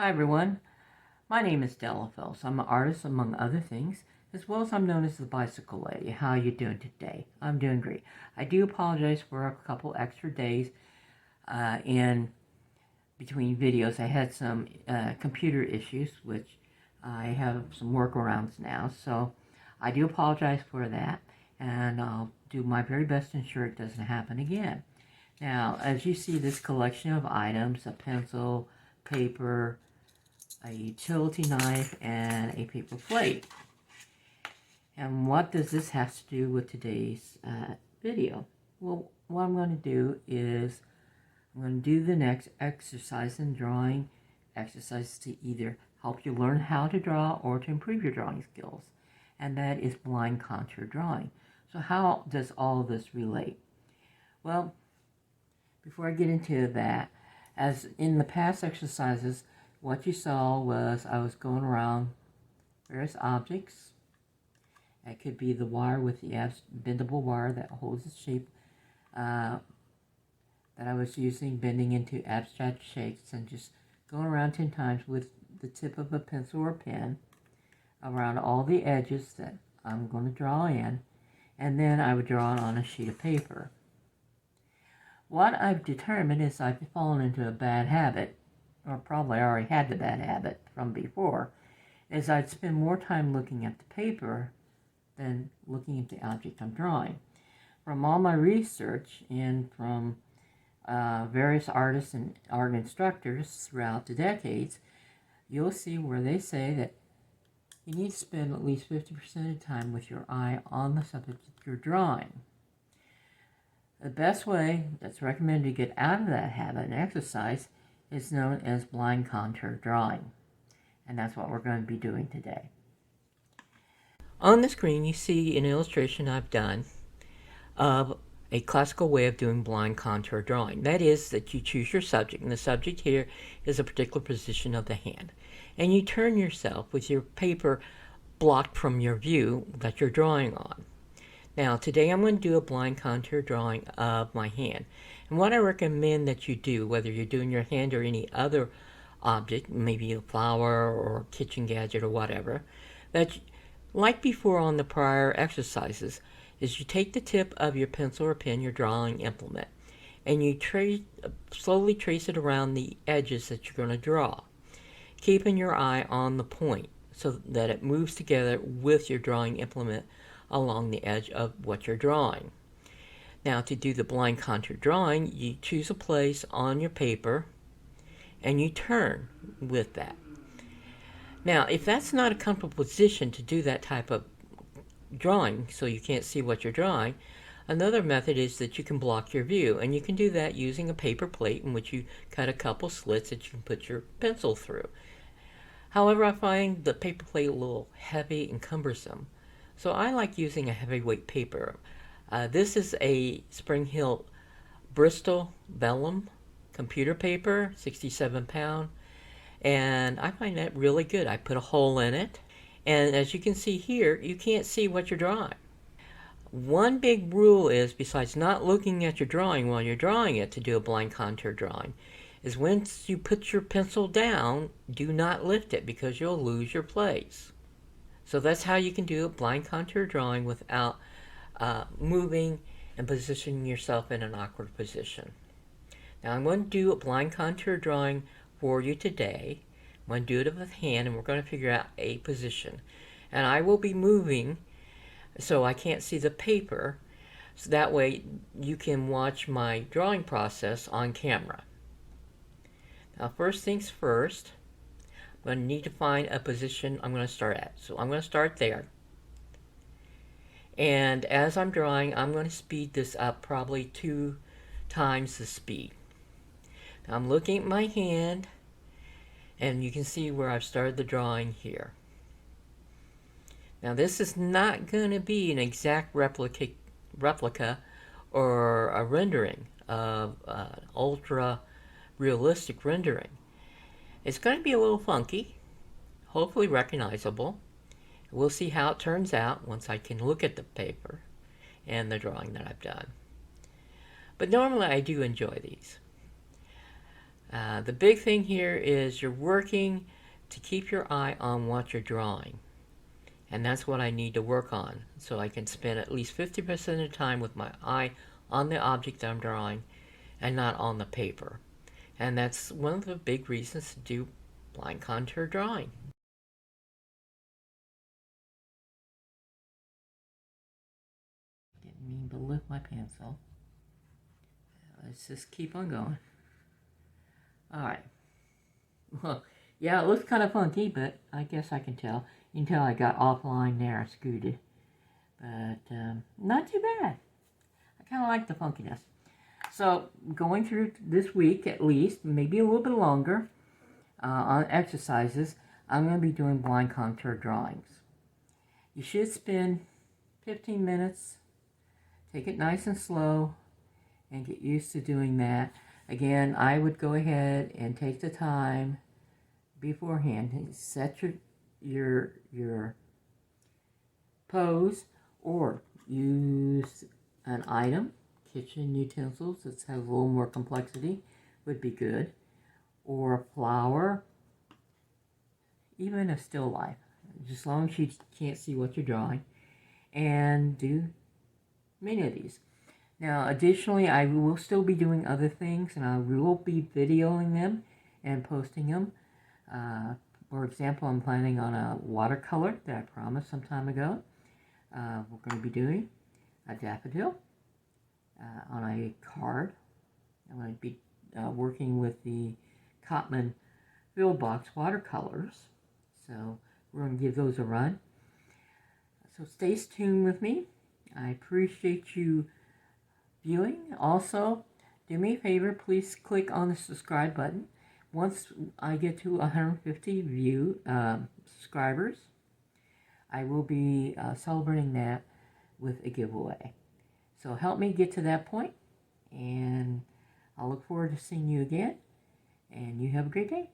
Hi everyone, my name is Della Phelps. I'm an artist among other things, as well as I'm known as the Bicycle Lady. How are you doing today? I'm doing great. I do apologize for a couple extra days in between videos. I had some computer issues, which I have some workarounds now, so I do apologize for that, and I'll do my very best to ensure it doesn't happen again. Now, as you see, this collection of items, a pencil, paper, a utility knife, and a paper plate. And what does this have to do with today's video? Well, what I'm going to do is I'm going to do the next exercise in drawing exercise to either help you learn how to draw or to improve your drawing skills. And that is blind contour drawing. So how does all of this relate? Well, before I get into that, as in the past exercises, what you saw was I was going around various objects. It could be the wire with the bendable wire that holds its shape that I was using, bending into abstract shapes, and just going around 10 times with the tip of a pencil or pen around all the edges that I'm going to draw in, and then I would draw it on a sheet of paper. What I've determined is I've fallen into a bad habit, or probably already had the bad habit from before, is I'd spend more time looking at the paper than looking at the object I'm drawing. From all my research and from various artists and art instructors throughout the decades, you'll see where they say that you need to spend at least 50% of the time with your eye on the subject that you're drawing. The best way that's recommended to get out of that habit and exercise is known as blind contour drawing. And that's what we're going to be doing today. On the screen you see an illustration I've done of a classical way of doing blind contour drawing. That is that you choose your subject, and the subject here is a particular position of the hand. And you turn yourself with your paper blocked from your view that you're drawing on. Now today I'm going to do a blind contour drawing of my hand. And what I recommend that you do, whether you're doing your hand or any other object, maybe a flower or a kitchen gadget or whatever, that like before on the prior exercises, is you take the tip of your pencil or pen, your drawing implement, and you slowly trace it around the edges that you're going to draw, keeping your eye on the point so that it moves together with your drawing implement along the edge of what you're drawing. Now to do the blind contour drawing, you choose a place on your paper and you turn with that. Now if that's not a comfortable position to do that type of drawing, so you can't see what you're drawing, another method is that you can block your view, and you can do that using a paper plate in which you cut a couple slits that you can put your pencil through. However, I find the paper plate a little heavy and cumbersome, so I like using a heavyweight paper. This is a Spring Hill Bristol vellum computer paper, 67 pound, and I find that really good. I put a hole in it, and as you can see here, you can't see what you're drawing. One big rule is, besides not looking at your drawing while you're drawing it to do a blind contour drawing, is once you put your pencil down, do not lift it because you'll lose your place. So that's how you can do a blind contour drawing without moving and positioning yourself in an awkward position. Now I'm going to do a blind contour drawing for you today. I'm going to do it with hand, and we're going to figure out a position. And I will be moving so I can't see the paper, so that way you can watch my drawing process on camera. Now first things first, I'm going to need to find a position I'm going to start at. So I'm going to start there. And as I'm drawing, I'm going to speed this up probably 2 times the speed. Now I'm looking at my hand, and you can see where I've started the drawing here. Now this is not going to be an exact replica or a rendering of ultra realistic rendering. It's going to be a little funky, hopefully recognizable. We'll see how it turns out once I can look at the paper and the drawing that I've done. But normally I do enjoy these. The big thing here is you're working to keep your eye on what you're drawing. And that's what I need to work on, so I can spend at least 50% of the time with my eye on the object I'm drawing and not on the paper. And that's one of the big reasons to do blind contour drawing. Didn't mean to lift my pencil. Let's just keep on going. Alright. Well, yeah, it looks kind of funky, but I guess I can tell. You can tell I got offline there, I scooted. But not too bad. I kind of like the funkiness. So, going through this week at least, maybe a little bit longer, on exercises, I'm going to be doing blind contour drawings. You should spend 15 minutes, take it nice and slow, and get used to doing that. Again, I would go ahead and take the time beforehand and set your pose, or use an item, kitchen utensils that has a little more complexity would be good, or a flower, even a still life, just as long as you can't see what you're drawing, and do many of these. Now, additionally, I will still be doing other things, and I will be videoing them and posting them. For example, I'm planning on a watercolor that I promised some time ago. We're going to be doing a daffodil on a card. I'm going to be working with the Cotman Field Box watercolors. So we're going to give those a run. So stay tuned with me. I appreciate you viewing. Also, do me a favor, please click on the subscribe button. Once I get to 150 subscribers, I will be celebrating that with a giveaway. So help me get to that point, and I'll look forward to seeing you again, and you have a great day.